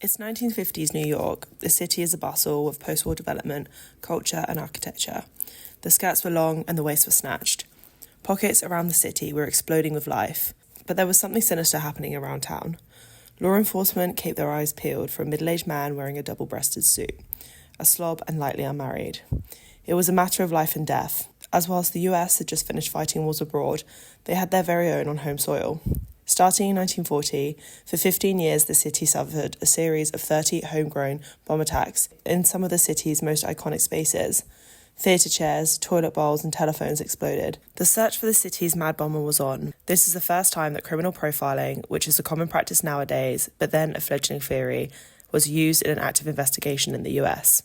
It's 1950s New York. The city is a bustle of post-war development, culture and architecture. The skirts were long and the waists were snatched. Pockets around the city were exploding with life, but there was something sinister happening around town. Law enforcement kept their eyes peeled for a middle-aged man wearing a double-breasted suit, a slob and lightly unmarried. It was a matter of life and death, as whilst the US had just finished fighting wars abroad, they had their very own on home soil. Starting in 1940, for 15 years the city suffered a series of 30 homegrown bomb attacks in some of the city's most iconic spaces. Theatre chairs, toilet bowls and telephones exploded. The search for the city's mad bomber was on. This is the first time that criminal profiling, which is a common practice nowadays, but then a fledgling theory, was used in an active investigation in the US.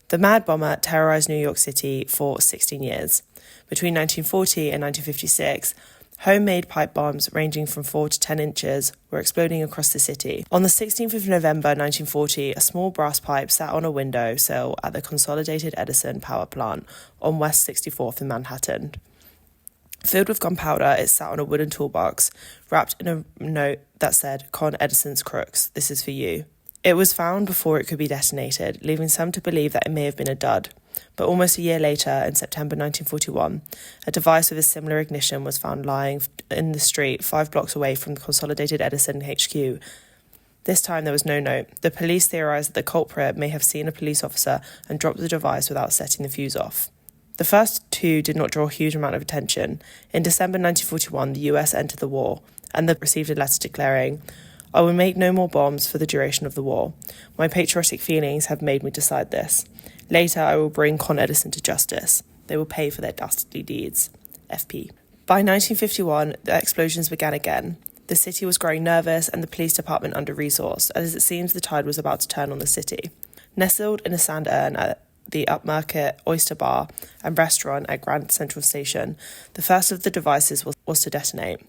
The mad bomber terrorised New York City for 16 years. Between 1940 and 1956, homemade pipe bombs ranging from 4 to 10 inches were exploding across the city. On the 16th of November 1940, a small brass pipe sat on a window sill at the Consolidated Edison power plant on West 64th in Manhattan. Filled with gunpowder, it sat on a wooden toolbox, wrapped in a note that said, "Con Edison's crooks, this is for you." It was found before it could be detonated, leaving some to believe that it may have been a dud. But almost a year later, in September 1941, a device with a similar ignition was found lying in the street 5 blocks away from the Consolidated Edison HQ. This time there was no note. The police theorised that the culprit may have seen a police officer and dropped the device without setting the fuse off. The first two did not draw a huge amount of attention. In December 1941, the US entered the war, and they received a letter declaring, "I will make no more bombs for the duration of the war. My patriotic feelings have made me decide this. Later, I will bring Con Edison to justice. They will pay for their dastardly deeds. FP." By 1951, the explosions began again. The city was growing nervous and the police department under-resourced, as it seems the tide was about to turn on the city. Nestled in a sand urn at the upmarket oyster bar and restaurant at Grand Central Station, the first of the devices was to detonate.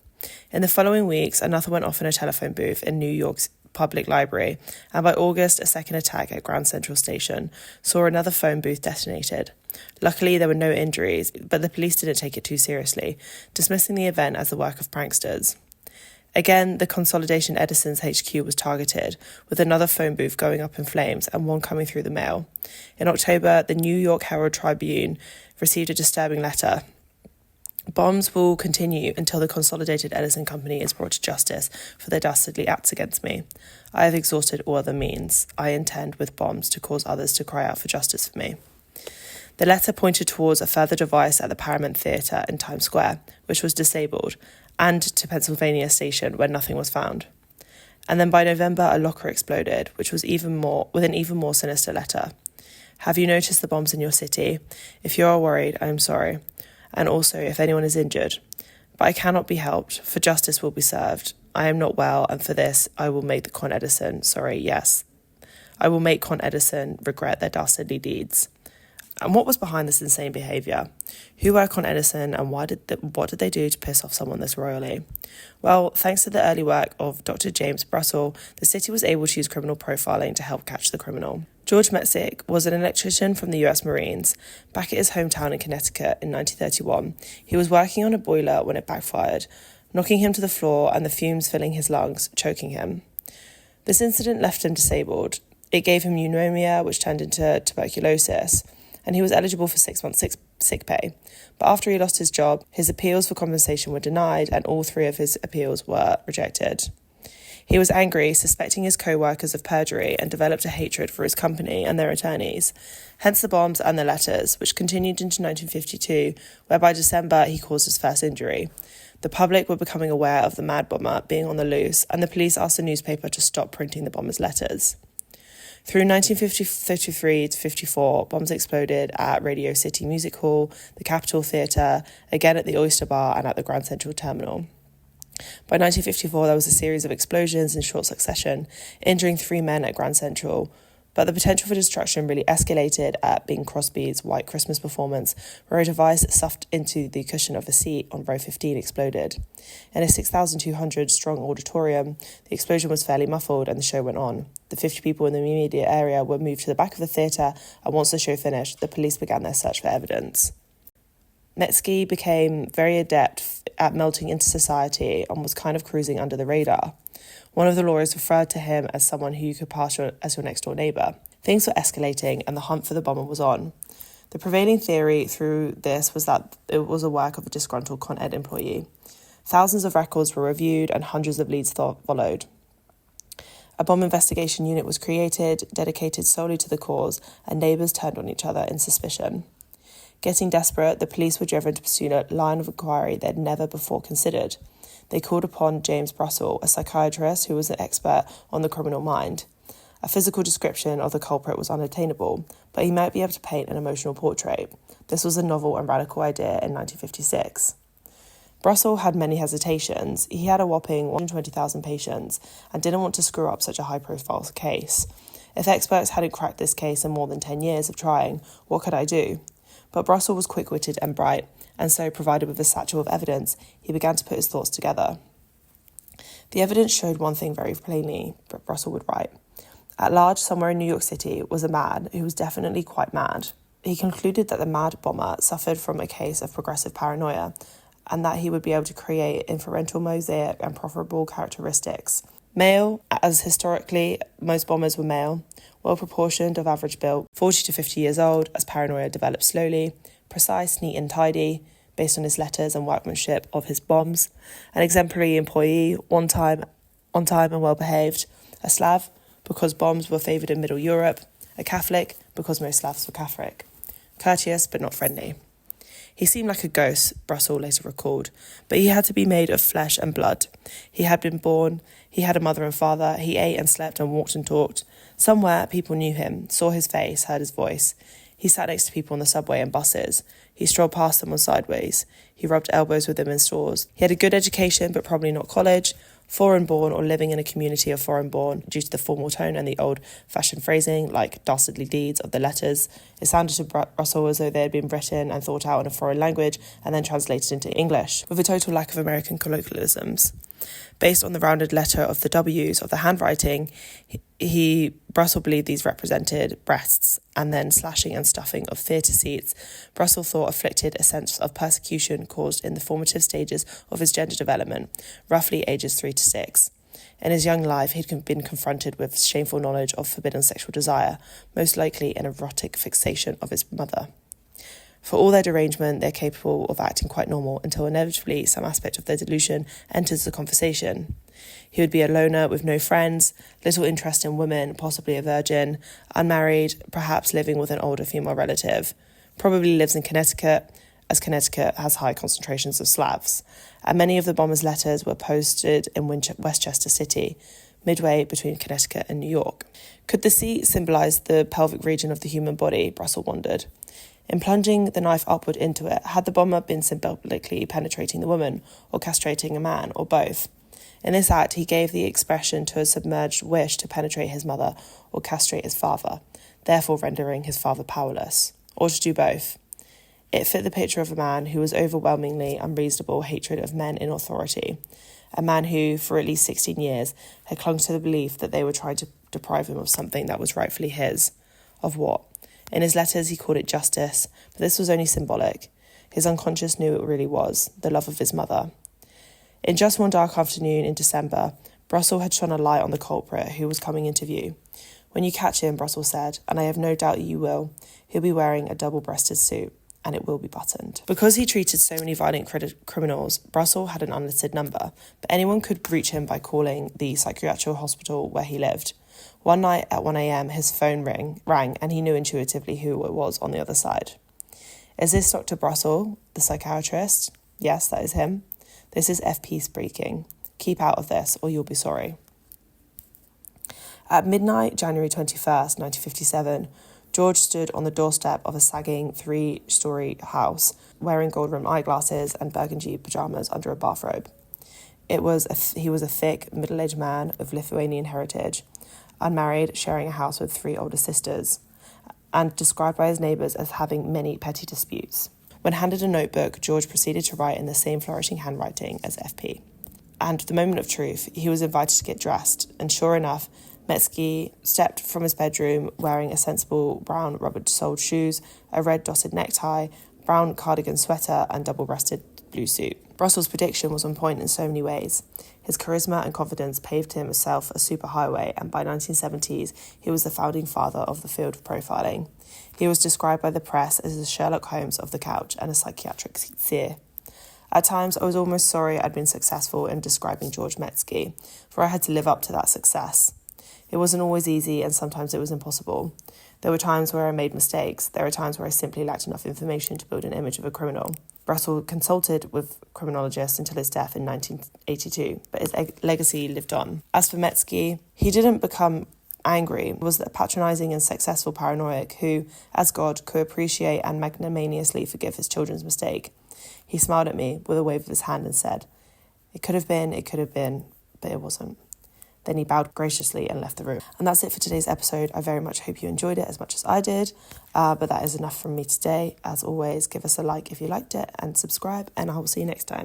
In the following weeks, another went off in a telephone booth in New York's Public Library, and by August, a second attack at Grand Central Station saw another phone booth detonated. Luckily, there were no injuries, but the police didn't take it too seriously, dismissing the event as the work of pranksters. Again, the Consolidation Edison's HQ was targeted, with another phone booth going up in flames and one coming through the mail. In October, the New York Herald Tribune received a disturbing letter. "Bombs will continue until the Consolidated Edison Company is brought to justice for their dastardly acts against me. I have exhausted all other means. I intend with bombs to cause others to cry out for justice for me." The letter pointed towards a further device at the Paramount Theatre in Times Square, which was disabled, and to Pennsylvania Station, where nothing was found. And then by November, a locker exploded, which was with an even more sinister letter. "Have you noticed the bombs in your city? If you are worried, I am sorry. And also if anyone is injured. But I cannot be helped, for justice will be served. I am not well, and for this I will make I will make Con Edison regret their dastardly deeds." And what was behind this insane behaviour? Who were Con Edison, and what did they do to piss off someone this royally? Well, thanks to the early work of Dr. James Brussel, the city was able to use criminal profiling to help catch the criminal. George Metesky was an electrician from the US Marines. Back at his hometown in Connecticut in 1931, he was working on a boiler when it backfired, knocking him to the floor and the fumes filling his lungs, choking him. This incident left him disabled. It gave him pneumonia, which turned into tuberculosis, and he was eligible for 6 months sick pay. But after he lost his job, his appeals for compensation were denied, and all 3 of his appeals were rejected. He was angry, suspecting his co-workers of perjury, and developed a hatred for his company and their attorneys. Hence the bombs and the letters, which continued into 1952, where by December he caused his first injury. The public were becoming aware of the mad bomber being on the loose, and the police asked the newspaper to stop printing the bomber's letters. Through 1953 to 54, bombs exploded at Radio City Music Hall, the Capitol Theatre, again at the Oyster Bar and at the Grand Central Terminal. By 1954, there was a series of explosions in short succession, injuring 3 men at Grand Central. But the potential for destruction really escalated at Bing Crosby's White Christmas performance, where a device stuffed into the cushion of a seat on row 15 exploded. In a 6,200-strong auditorium, the explosion was fairly muffled and the show went on. The 50 people in the immediate area were moved to the back of the theatre, and once the show finished, the police began their search for evidence. Metesky became very adept at melting into society and was kind of cruising under the radar. One of the lawyers referred to him as someone who you could pass as your next-door neighbour. Things were escalating and the hunt for the bomber was on. The prevailing theory through this was that it was a work of a disgruntled Con Ed employee. Thousands of records were reviewed and hundreds of leads followed. A bomb investigation unit was created, dedicated solely to the cause, and neighbours turned on each other in suspicion. Getting desperate, the police were driven to pursue a line of inquiry they had never before considered. They called upon James Brussel, a psychiatrist who was an expert on the criminal mind. A physical description of the culprit was unattainable, but he might be able to paint an emotional portrait. This was a novel and radical idea in 1956. Brussel had many hesitations. He had a whopping 120,000 patients and didn't want to screw up such a high-profile case. If experts hadn't cracked this case in more than 10 years of trying, what could I do? But Brussel was quick-witted and bright, and so, provided with a satchel of evidence, he began to put his thoughts together. The evidence showed one thing very plainly, but Brussel would write. At large, somewhere in New York City, was a man who was definitely quite mad. He concluded that the mad bomber suffered from a case of progressive paranoia, and that he would be able to create inferential mosaic and profitable characteristics. Male, as historically most bombers were male, well-proportioned, of average build, 40 to 50 years old, as paranoia developed slowly, precise, neat and tidy, based on his letters and workmanship of his bombs, an exemplary employee, on time and well-behaved, a Slav, because bombs were favoured in Middle Europe, a Catholic, because most Slavs were Catholic, courteous but not friendly. He seemed like a ghost, Brussel later recalled, but he had to be made of flesh and blood. He had been born, he had a mother and father, he ate and slept and walked and talked. Somewhere people knew him, saw his face, heard his voice. He sat next to people on the subway and buses. He strolled past them on sideways. He rubbed elbows with them in stores. He had a good education, but probably not college. Foreign-born or living in a community of foreign-born due to the formal tone and the old-fashioned phrasing, like dastardly deeds, of the letters. It sounded to Brussel as though they had been written and thought out in a foreign language and then translated into English, with a total lack of American colloquialisms. Based on the rounded letter of the W's of the handwriting, Brussel believed these represented breasts, and then slashing and stuffing of theatre seats. Brussel thought afflicted a sense of persecution caused in the formative stages of his gender development, roughly ages 3 to 6. In his young life, he'd been confronted with shameful knowledge of forbidden sexual desire, most likely an erotic fixation of his mother. For all their derangement, they're capable of acting quite normal until inevitably some aspect of their delusion enters the conversation. He would be a loner with no friends, little interest in women, possibly a virgin, unmarried, perhaps living with an older female relative. Probably lives in Connecticut, as Connecticut has high concentrations of Slavs. And many of the bomber's letters were posted in Westchester City, midway between Connecticut and New York. Could the seat symbolise the pelvic region of the human body, Brussel wondered. In plunging the knife upward into it, had the bomber been symbolically penetrating the woman, or castrating a man, or both? In this act, he gave the expression to a submerged wish to penetrate his mother or castrate his father, therefore rendering his father powerless, or to do both. It fit the picture of a man who was overwhelmingly unreasonable hatred of men in authority, a man who, for at least 16 years, had clung to the belief that they were trying to deprive him of something that was rightfully his. Of what? In his letters, he called it justice, but this was only symbolic. His unconscious knew it really was, the love of his mother. In just one dark afternoon in December, Brussel had shone a light on the culprit who was coming into view. When you catch him, Brussel said, and I have no doubt you will, he'll be wearing a double-breasted suit, and it will be buttoned. Because he treated so many violent criminals, Brussel had an unlisted number, but anyone could reach him by calling the psychiatric hospital where he lived. One night at 1 a.m, his phone rang, and he knew intuitively who it was on the other side. Is this Dr. Brussel, the psychiatrist? Yes, that is him. This is FP speaking. Keep out of this, or you'll be sorry. At midnight, January 21st, 1957, George stood on the doorstep of a sagging 3-story house, wearing gold-rimmed eyeglasses and burgundy pyjamas under a bathrobe. He was a thick, middle-aged man of Lithuanian heritage, unmarried, sharing a house with 3 older sisters, and described by his neighbours as having many petty disputes. When handed a notebook, George proceeded to write in the same flourishing handwriting as FP. And the moment of truth, he was invited to get dressed, and sure enough, Metesky stepped from his bedroom wearing a sensible brown rubber-soled shoes, a red dotted necktie, brown cardigan sweater, and double-breasted blue suit. Russell's prediction was on point in so many ways. His charisma and confidence paved himself a superhighway, and by 1970s, he was the founding father of the field of profiling. He was described by the press as the Sherlock Holmes of the couch and a psychiatric seer. At times, I was almost sorry I'd been successful in describing George Metesky, for I had to live up to that success. It wasn't always easy, and sometimes it was impossible. There were times where I made mistakes. There were times where I simply lacked enough information to build an image of a criminal. Russell consulted with criminologists until his death in 1982, but his legacy lived on. As for Metesky, he didn't become angry. He was a patronising and successful paranoiac who, as God, could appreciate and magnanimously forgive his children's mistake. He smiled at me with a wave of his hand and said, it could have been, but it wasn't. Then he bowed graciously and left the room. And that's it for today's episode. I very much hope you enjoyed it as much as I did. But that is enough from me today. As always, give us a like if you liked it and subscribe, and I will see you next time.